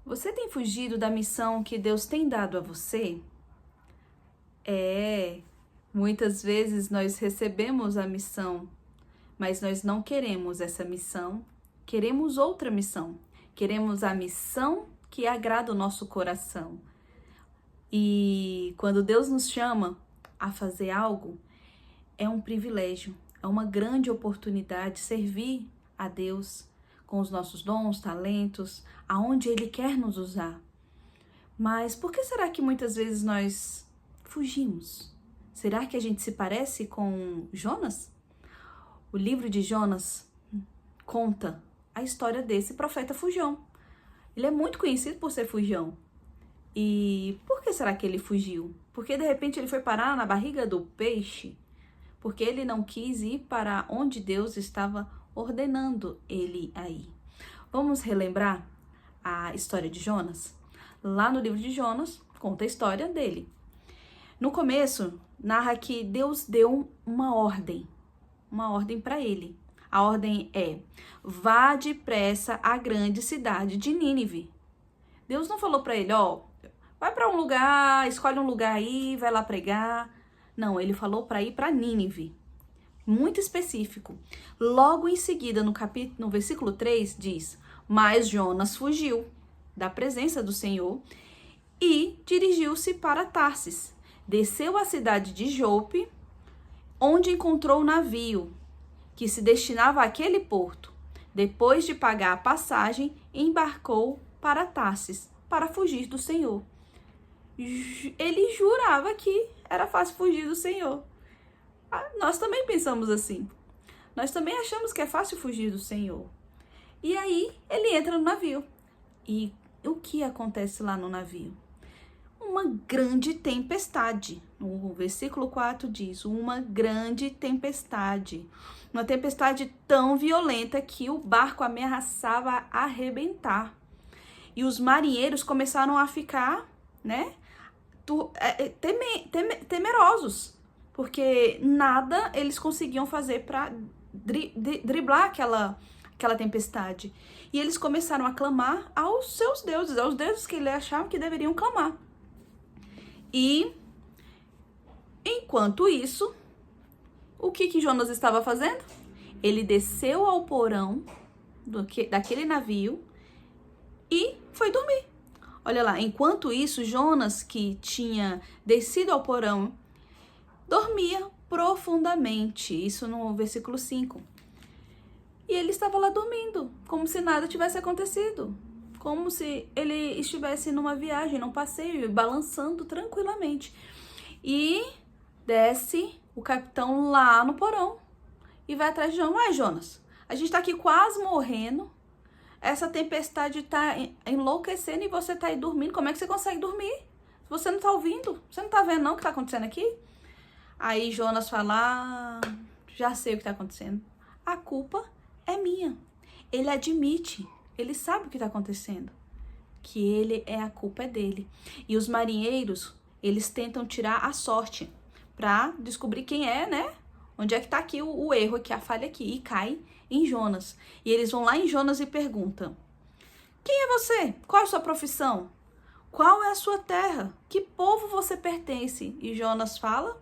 Você tem fugido da missão que Deus tem dado a você? Muitas vezes nós recebemos a missão, mas nós não queremos essa missão, queremos outra missão. Queremos a missão que agrada o nosso coração. E quando Deus nos chama a fazer algo, é um privilégio, é uma grande oportunidade servir a Deus com os nossos dons, talentos, aonde Ele quer nos usar. Mas por que será que muitas vezes nós fugimos? Será que a gente se parece com Jonas? O livro de Jonas conta a história desse profeta fujão. Ele é muito conhecido por ser fujão. E por que será que ele fugiu? Porque de repente ele foi parar na barriga do peixe? Porque ele não quis ir para onde Deus estava ordenando ele a ir. Vamos relembrar a história de Jonas? Lá no livro de Jonas, conta a história dele. No começo, narra que Deus deu uma ordem para ele. A ordem é: vá depressa à grande cidade de Nínive. Deus não falou para ele, vai para um lugar, escolhe um lugar aí, vai lá pregar. Não, ele falou para ir para Nínive. Muito específico. Logo em seguida, no versículo 3, diz: mas Jonas fugiu da presença do Senhor e dirigiu-se para Tarsis. Desceu à cidade de Jope, onde encontrou o navio que se destinava àquele porto. Depois de pagar a passagem, embarcou para Tarsis para fugir do Senhor. Ele jurava que era fácil fugir do Senhor. Nós também pensamos assim. Nós também achamos que é fácil fugir do Senhor. E aí ele entra no navio. E o que acontece lá no navio? Uma grande tempestade. O versículo 4 diz: uma grande tempestade. Uma tempestade tão violenta que o barco ameaçava arrebentar. E os marinheiros começaram a ficar, temerosos. Porque nada eles conseguiam fazer para driblar aquela tempestade. E eles começaram a clamar aos seus deuses, aos deuses que eles achavam que deveriam clamar. E, enquanto isso, o que Jonas estava fazendo? Ele desceu ao porão daquele navio e foi dormir. Olha lá, enquanto isso, Jonas, que tinha descido ao porão, dormia profundamente. Isso no versículo 5. E ele estava lá dormindo, como se nada tivesse acontecido. Como se ele estivesse numa viagem, num passeio, balançando tranquilamente. E desce o capitão lá no porão e vai atrás de Jonas. Jonas, a gente tá aqui quase morrendo. Essa tempestade tá enlouquecendo e você tá aí dormindo. Como é que você consegue dormir? Você não tá ouvindo? Você não tá vendo não o que tá acontecendo aqui? Aí Jonas fala: já sei o que tá acontecendo. A culpa é minha. Ele admite. Ele sabe o que está acontecendo, que a culpa é dele. E os marinheiros, eles tentam tirar a sorte para descobrir quem é, Onde é que está aqui o erro, aqui, a falha aqui, e cai em Jonas. E eles vão lá em Jonas e perguntam: quem é você? Qual é a sua profissão? Qual é a sua terra? Que povo você pertence? E Jonas fala: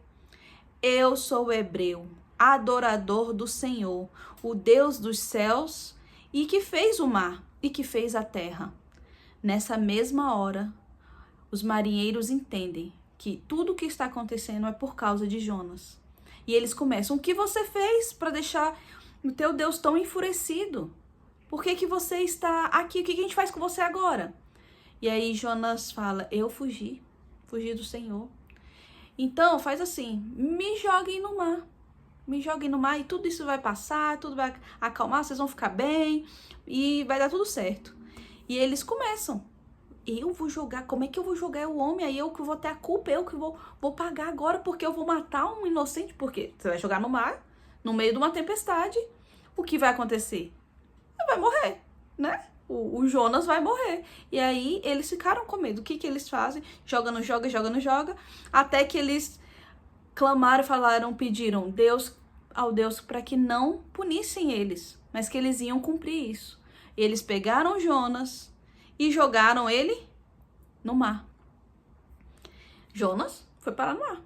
eu sou hebreu, adorador do Senhor, o Deus dos céus, e que fez o mar e que fez a terra. Nessa mesma hora, os marinheiros entendem que tudo o que está acontecendo é por causa de Jonas. E eles começam: o que você fez para deixar o teu Deus tão enfurecido? Por que você está aqui? O que a gente faz com você agora? E aí Jonas fala: eu fugi do Senhor. Então faz assim, me joguem no mar. Me joguem no mar e tudo isso vai passar, tudo vai acalmar, vocês vão ficar bem e vai dar tudo certo. E eles começam: eu vou jogar, como é que eu vou jogar o homem? Aí eu que vou ter a culpa, eu que vou pagar agora porque eu vou matar um inocente. Porque você vai jogar no mar, no meio de uma tempestade, o que vai acontecer? Ele vai morrer, O Jonas vai morrer. E aí eles ficaram com medo. O que eles fazem? Joga, não joga, joga, não joga, até que eles clamaram, falaram, pediram ao Deus para que não punissem eles, mas que eles iam cumprir isso. Eles pegaram Jonas e jogaram ele no mar. Jonas foi parar no mar.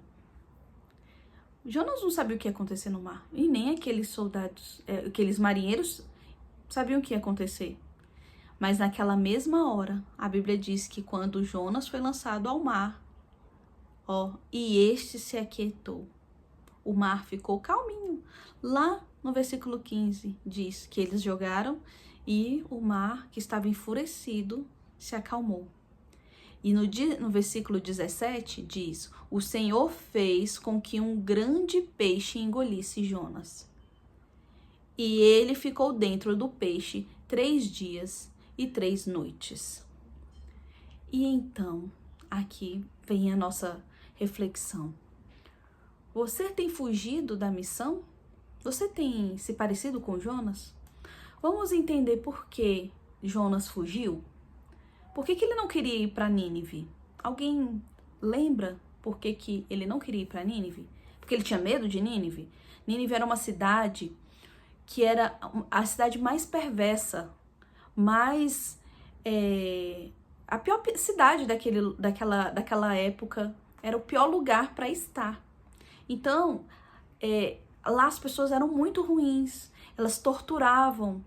Jonas não sabia o que ia acontecer no mar. E nem aqueles soldados, aqueles marinheiros sabiam o que ia acontecer. Mas naquela mesma hora, a Bíblia diz que quando Jonas foi lançado ao mar, e este se aquietou, o mar ficou calminho. Lá no versículo 15 diz que eles jogaram e o mar, que estava enfurecido, se acalmou. E no versículo 17 diz: o Senhor fez com que um grande peixe engolisse Jonas. E ele ficou dentro do peixe 3 dias e 3 noites. E então, aqui vem a nossa reflexão. Você tem fugido da missão? Você tem se parecido com Jonas? Vamos entender por que Jonas fugiu? Por que ele não queria ir para Nínive? Alguém lembra por que ele não queria ir para Nínive? Porque ele tinha medo de Nínive? Nínive era uma cidade que era a cidade mais perversa, a pior cidade daquela época, era o pior lugar para estar. Então, lá as pessoas eram muito ruins, elas torturavam.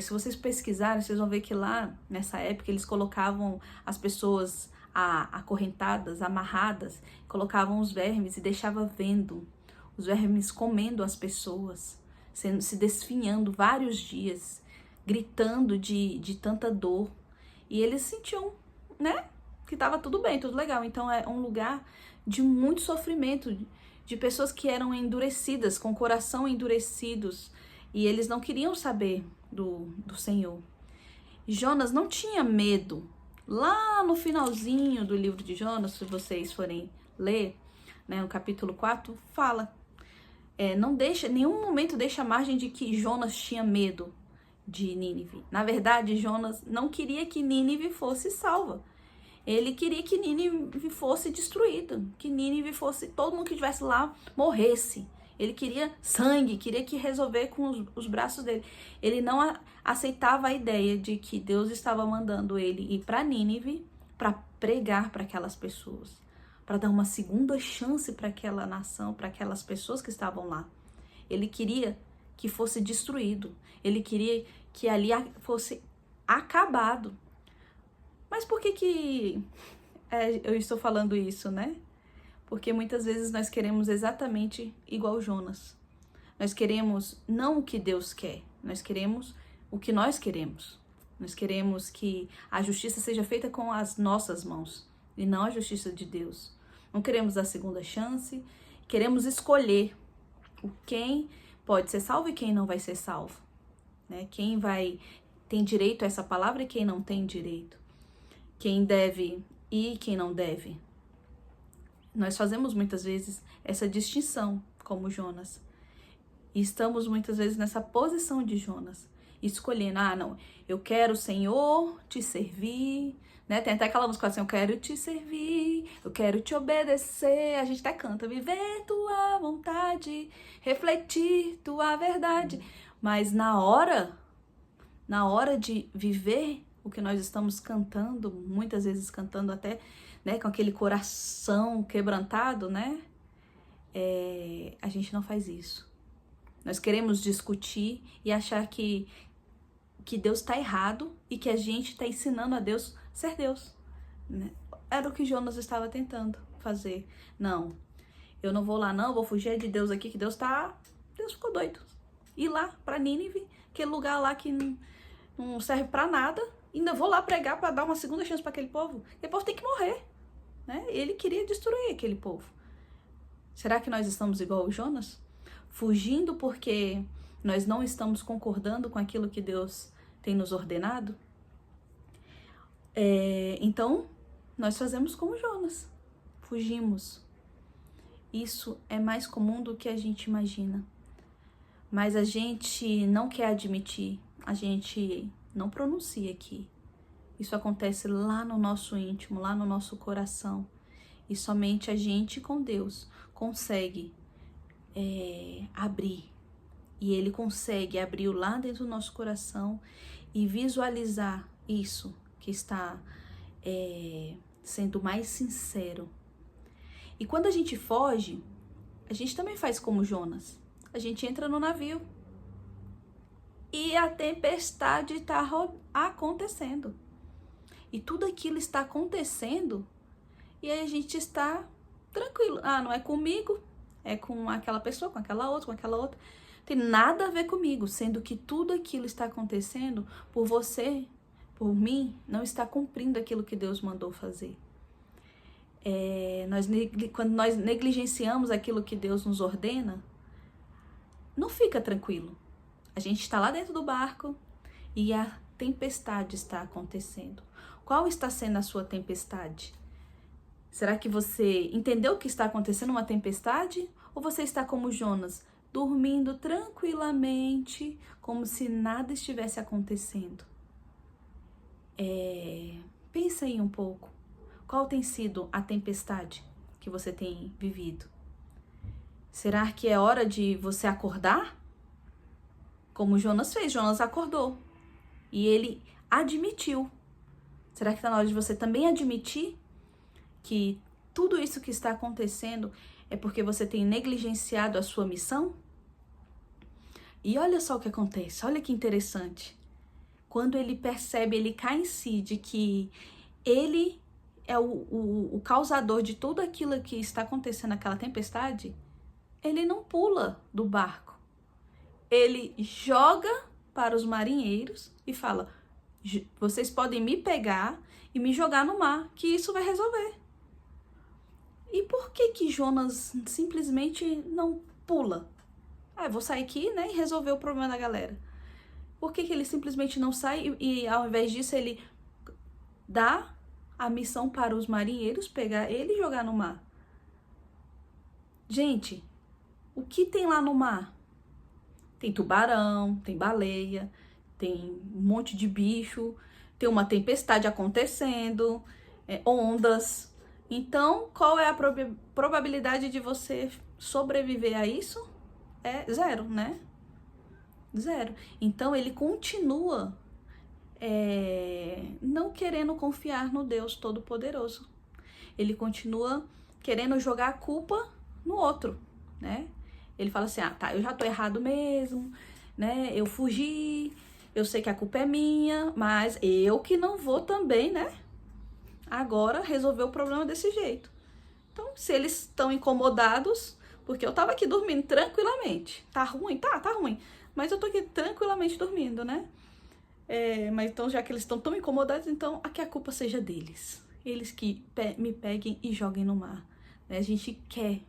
Se vocês pesquisarem, vocês vão ver que lá, nessa época, eles colocavam as pessoas acorrentadas, amarradas, colocavam os vermes e deixavam vendo os vermes comendo as pessoas, se desfinhando vários dias, gritando de tanta dor. E eles sentiam, né, que estava tudo bem, tudo legal. Então é um lugar de muito sofrimento, de pessoas que eram endurecidas, com o coração endurecidos, e eles não queriam saber do Senhor. Jonas não tinha medo. Lá no finalzinho do livro de Jonas, se vocês forem ler, né, no capítulo 4, fala, não deixa, em nenhum momento deixa a margem de que Jonas tinha medo de Nínive. Na verdade, Jonas não queria que Nínive fosse salva. Ele queria que Nínive fosse destruída, que Nínive fosse, todo mundo que estivesse lá morresse. Ele queria sangue, queria que resolver com os braços dele. Ele não aceitava a ideia de que Deus estava mandando ele ir para Nínive para pregar para aquelas pessoas, para dar uma segunda chance para aquela nação, para aquelas pessoas que estavam lá. Ele queria que fosse destruído. Ele queria que ali fosse acabado. Mas por que eu estou falando isso, né? Porque muitas vezes nós queremos exatamente igual Jonas. Nós queremos não o que Deus quer, nós queremos o que nós queremos. Nós queremos que a justiça seja feita com as nossas mãos e não a justiça de Deus. Não queremos a segunda chance, queremos escolher quem pode ser salvo e quem não vai ser salvo, né? Quem tem direito a essa palavra e quem não tem direito. Quem deve ir e quem não deve. Nós fazemos muitas vezes essa distinção, como Jonas. E estamos muitas vezes nessa posição de Jonas, escolhendo, não, eu quero, Senhor, te servir, né? Tem até aquela música assim, eu quero te servir, eu quero te obedecer. A gente até canta, viver tua vontade, refletir tua verdade. Mas na hora de viver o que nós estamos cantando, muitas vezes cantando até, né, com aquele coração quebrantado, né? A gente não faz isso. Nós queremos discutir e achar que Deus está errado e que a gente está ensinando a Deus ser Deus, né? Era o que Jonas estava tentando fazer. Não, eu não vou lá não, vou fugir de Deus aqui, que Deus ficou doido. Ir lá para Nínive, aquele lugar lá que não serve para nada, ainda vou lá pregar para dar uma segunda chance para aquele povo. E o povo tem que morrer, né? Ele queria destruir aquele povo. Será que nós estamos igual o Jonas? Fugindo porque nós não estamos concordando com aquilo que Deus tem nos ordenado? Então, nós fazemos como Jonas. Fugimos. Isso é mais comum do que a gente imagina. Mas a gente não quer admitir. A gente não pronuncia aqui. Isso acontece lá no nosso íntimo, lá no nosso coração. E somente a gente com Deus consegue abrir. E Ele consegue abrir lá dentro do nosso coração e visualizar isso que está sendo mais sincero. E quando a gente foge, a gente também faz como Jonas. A gente entra no navio e a tempestade está acontecendo. E tudo aquilo está acontecendo e aí a gente está tranquilo. Ah, não é comigo, é com aquela pessoa, com aquela outra, com aquela outra. Tem nada a ver comigo, sendo que tudo aquilo está acontecendo por você, por mim, não está cumprindo aquilo que Deus mandou fazer. Quando nós negligenciamos aquilo que Deus nos ordena, não fica tranquilo. A gente está lá dentro do barco e a tempestade está acontecendo. Qual está sendo a sua tempestade? Será que você entendeu que está acontecendo uma tempestade? Ou você está como Jonas, dormindo tranquilamente, como se nada estivesse acontecendo? Pensa aí um pouco. Qual tem sido a tempestade que você tem vivido? Será que é hora de você acordar? Como Jonas fez, Jonas acordou e ele admitiu. Será que está na hora de você também admitir que tudo isso que está acontecendo é porque você tem negligenciado a sua missão? E olha só o que acontece, olha que interessante. Quando ele percebe, ele cai em si de que ele é o causador de tudo aquilo que está acontecendo naquela tempestade, ele não pula do barco. Ele joga para os marinheiros e fala: vocês podem me pegar e me jogar no mar, que isso vai resolver. E por que Jonas simplesmente não pula? Vou sair aqui, né, e resolver o problema da galera. Por que ele simplesmente não sai e ao invés disso ele dá a missão para os marinheiros pegar ele e jogar no mar? Gente, o que tem lá no mar? Tem tubarão, tem baleia, tem um monte de bicho, tem uma tempestade acontecendo, ondas. Então, qual é a probabilidade de você sobreviver a isso? É zero, né? Zero. Então, ele continua não querendo confiar no Deus Todo-Poderoso. Ele continua querendo jogar a culpa no outro, né? Ele fala assim: tá, eu já tô errado mesmo, né? Eu fugi, eu sei que a culpa é minha, mas eu que não vou também, né? Agora resolver o problema desse jeito. Então, se eles estão incomodados, porque eu tava aqui dormindo tranquilamente. Tá ruim? Tá ruim. Mas eu tô aqui tranquilamente dormindo, né? Mas então, já que eles estão tão incomodados, então que a culpa seja deles. Eles que me peguem e joguem no mar. A gente quer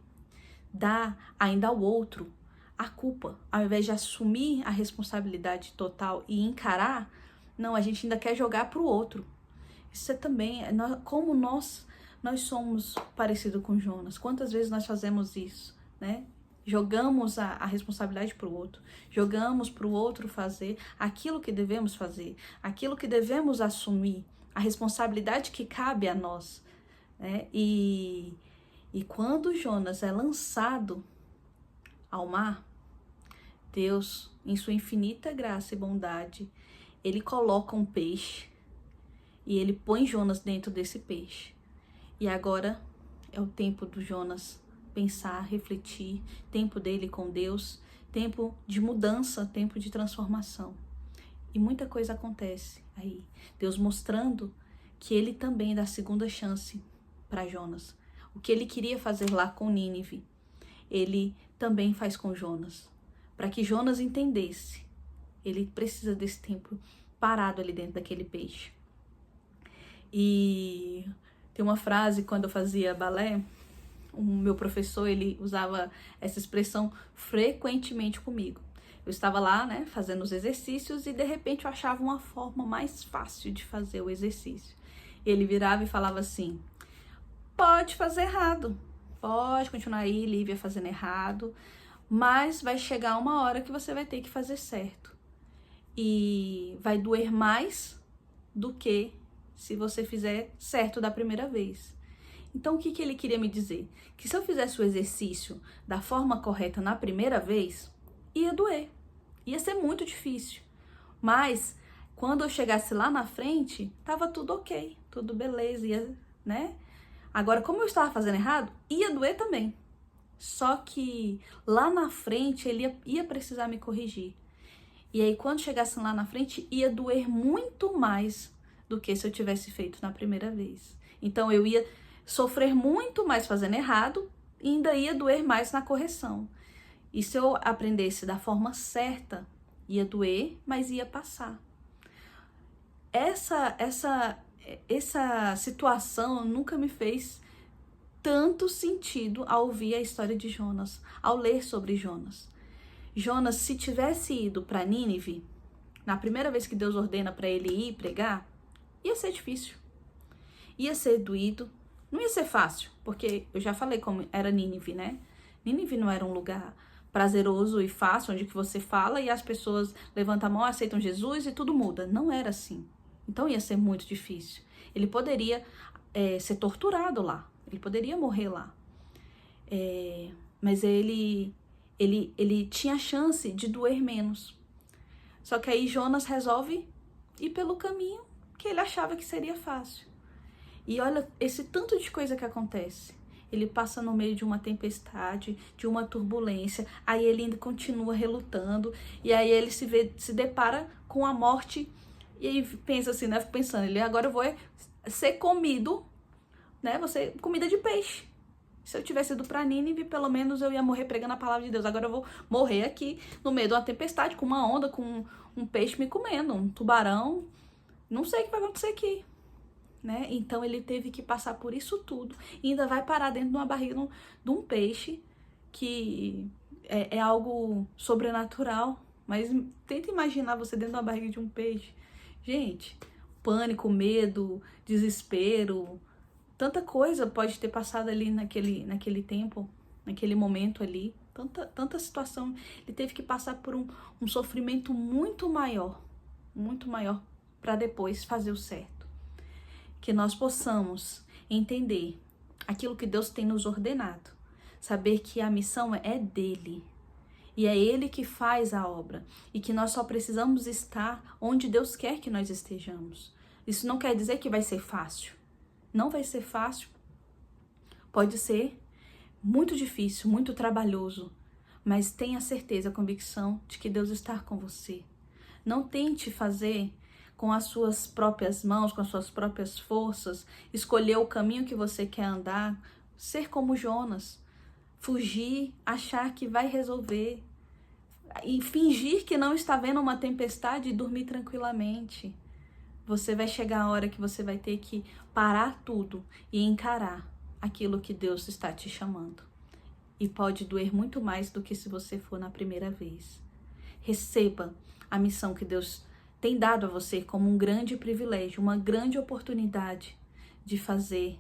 dar ainda ao outro a culpa, ao invés de assumir a responsabilidade total e encarar, não, a gente ainda quer jogar pro outro. Isso também, como nós somos parecidos com Jonas. Quantas vezes nós fazemos isso, né? Jogamos a responsabilidade pro outro, jogamos pro outro fazer aquilo que devemos fazer, aquilo que devemos assumir, a responsabilidade que cabe a nós, né? E quando Jonas é lançado ao mar, Deus, em sua infinita graça e bondade, ele coloca um peixe e ele põe Jonas dentro desse peixe. E agora é o tempo do Jonas pensar, refletir, tempo dele com Deus, tempo de mudança, tempo de transformação. E muita coisa acontece aí. Deus mostrando que ele também dá segunda chance para Jonas. O que ele queria fazer lá com Nínive, ele também faz com Jonas. Para que Jonas entendesse, ele precisa desse tempo parado ali dentro daquele peixe. E tem uma frase, quando eu fazia balé, o meu professor, ele usava essa expressão frequentemente comigo. Eu estava lá, né, fazendo os exercícios e de repente eu achava uma forma mais fácil de fazer o exercício. Ele virava e falava assim: pode fazer errado, pode continuar aí, Lívia, fazendo errado, mas vai chegar uma hora que você vai ter que fazer certo. E vai doer mais do que se você fizer certo da primeira vez. Então, o que ele queria me dizer? Que se eu fizesse o exercício da forma correta na primeira vez, ia doer. Ia ser muito difícil. Mas, quando eu chegasse lá na frente, tava tudo ok, tudo beleza, né? Agora, como eu estava fazendo errado, ia doer também. Só que lá na frente ele ia precisar me corrigir. E aí, quando chegasse lá na frente, ia doer muito mais do que se eu tivesse feito na primeira vez. Então, eu ia sofrer muito mais fazendo errado e ainda ia doer mais na correção. E se eu aprendesse da forma certa, ia doer, mas ia passar. Essa situação nunca me fez tanto sentido ao ouvir a história de Jonas, ao ler sobre Jonas. Jonas, se tivesse ido para Nínive, na primeira vez que Deus ordena para ele ir pregar, ia ser difícil. Ia ser doído. Não ia ser fácil, porque eu já falei como era Nínive, né? Nínive não era um lugar prazeroso e fácil, onde que você fala e as pessoas levantam a mão, aceitam Jesus e tudo muda. Não era assim. Então ia ser muito difícil. Ele poderia ser torturado lá. Ele poderia morrer lá. Mas ele tinha a chance de doer menos. Só que aí Jonas resolve ir pelo caminho que ele achava que seria fácil. E olha esse tanto de coisa que acontece. Ele passa no meio de uma tempestade, de uma turbulência, aí ele ainda continua relutando, e aí ele se depara com a morte, e aí pensa assim, né? Fico pensando, agora eu vou ser comido, né? Vou ser comida de peixe. Se eu tivesse ido pra Nínive, pelo menos eu ia morrer pregando a palavra de Deus. Agora eu vou morrer aqui no meio de uma tempestade, com uma onda, com um peixe me comendo, um tubarão. Não sei o que vai acontecer aqui, né? Então ele teve que passar por isso tudo e ainda vai parar dentro de uma barriga de um peixe, que é algo sobrenatural. Mas tenta imaginar você dentro da barriga de um peixe. Gente, pânico, medo, desespero, tanta coisa pode ter passado ali naquele tempo, naquele momento ali. Tanta situação. Ele teve que passar por um sofrimento muito maior para depois fazer o certo. Que nós possamos entender aquilo que Deus tem nos ordenado. Saber que a missão é dele. E é ele que faz a obra. E que nós só precisamos estar onde Deus quer que nós estejamos. Isso não quer dizer que vai ser fácil. Não vai ser fácil. Pode ser muito difícil, muito trabalhoso. Mas tenha certeza, a convicção de que Deus está com você. Não tente fazer com as suas próprias mãos, com as suas próprias forças, escolher o caminho que você quer andar, ser como Jonas, fugir, achar que vai resolver e fingir que não está vendo uma tempestade e dormir tranquilamente. Você vai chegar a hora que você vai ter que parar tudo e encarar aquilo que Deus está te chamando. E pode doer muito mais do que se você for na primeira vez. Receba a missão que Deus tem dado a você como um grande privilégio, uma grande oportunidade de fazer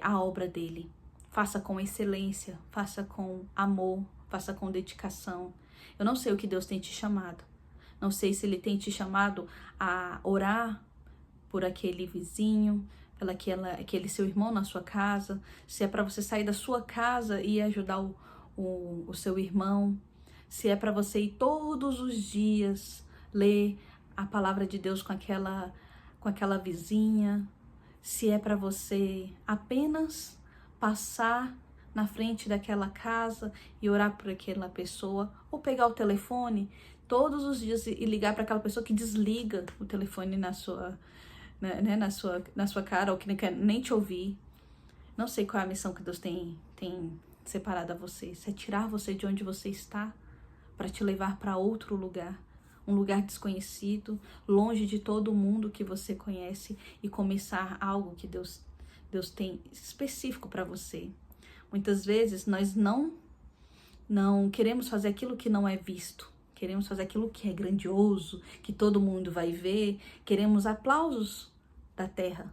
a obra dele. Faça com excelência, faça com amor, faça com dedicação. Eu não sei o que Deus tem te chamado. Não sei se ele tem te chamado a orar por aquele vizinho, pelo aquele seu irmão na sua casa, se é para você sair da sua casa e ajudar o seu irmão, se é para você ir todos os dias ler a palavra de Deus com aquela vizinha, se é para você apenas passar na frente daquela casa e orar por aquela pessoa, ou pegar o telefone todos os dias e ligar para aquela pessoa que desliga o telefone na sua cara, ou que não quer nem te ouvir. Não sei qual é a missão que Deus tem separado a você. Se é tirar você de onde você está para te levar para outro lugar, um lugar desconhecido, longe de todo mundo que você conhece, e começar algo que Deus tem específico para você. Muitas vezes nós não queremos fazer aquilo que não é visto. Queremos fazer aquilo que é grandioso, que todo mundo vai ver. Queremos aplausos da terra.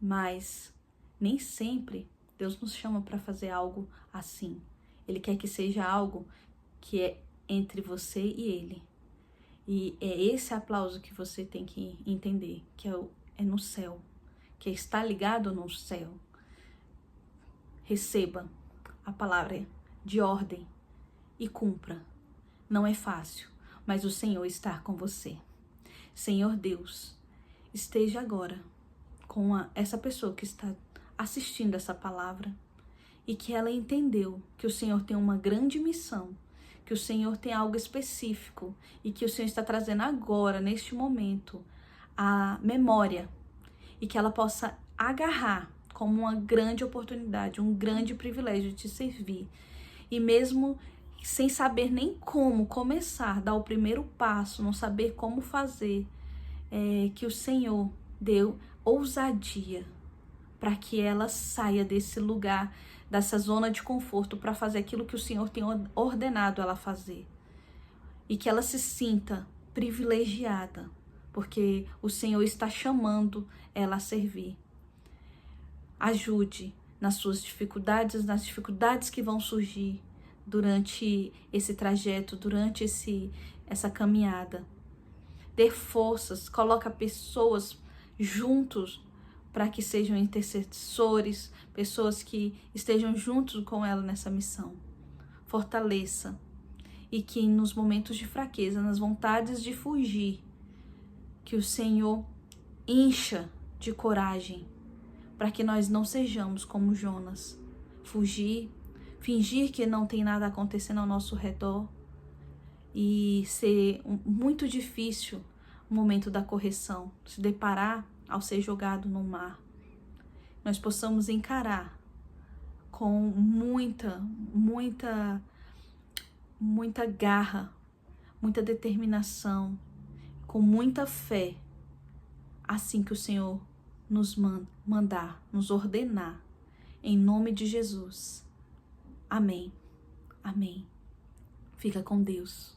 Mas nem sempre Deus nos chama para fazer algo assim. Ele quer que seja algo que é entre você e Ele. E é esse aplauso que você tem que entender, que é no céu, que está ligado no céu. Receba a palavra de ordem e cumpra. Não é fácil, mas o Senhor está com você. Senhor Deus, esteja agora com essa pessoa que está assistindo essa palavra e que ela entendeu que o Senhor tem uma grande missão, que o Senhor tem algo específico e que o Senhor está trazendo agora, neste momento, a memória e que ela possa agarrar como uma grande oportunidade, um grande privilégio de te servir. E mesmo sem saber nem como começar, dar o primeiro passo, não saber como fazer, que o Senhor deu ousadia para que ela saia desse lugar, dessa zona de conforto, para fazer aquilo que o Senhor tem ordenado ela fazer. E que ela se sinta privilegiada, porque o Senhor está chamando ela a servir. Ajude nas suas dificuldades, nas dificuldades que vão surgir durante esse trajeto, durante essa caminhada. Dê forças, coloca pessoas juntos para que sejam intercessores, pessoas que estejam juntos com ela nessa missão. Fortaleça e que nos momentos de fraqueza, nas vontades de fugir, que o Senhor encha de coragem para que nós não sejamos como Jonas, fugir, fingir que não tem nada acontecendo ao nosso redor e ser muito difícil o momento da correção, se deparar ao ser jogado no mar. Nós possamos encarar com muita garra, muita determinação, com muita fé, assim que o Senhor nos mandar, nos ordenar, em nome de Jesus. Amém. Amém. Fica com Deus.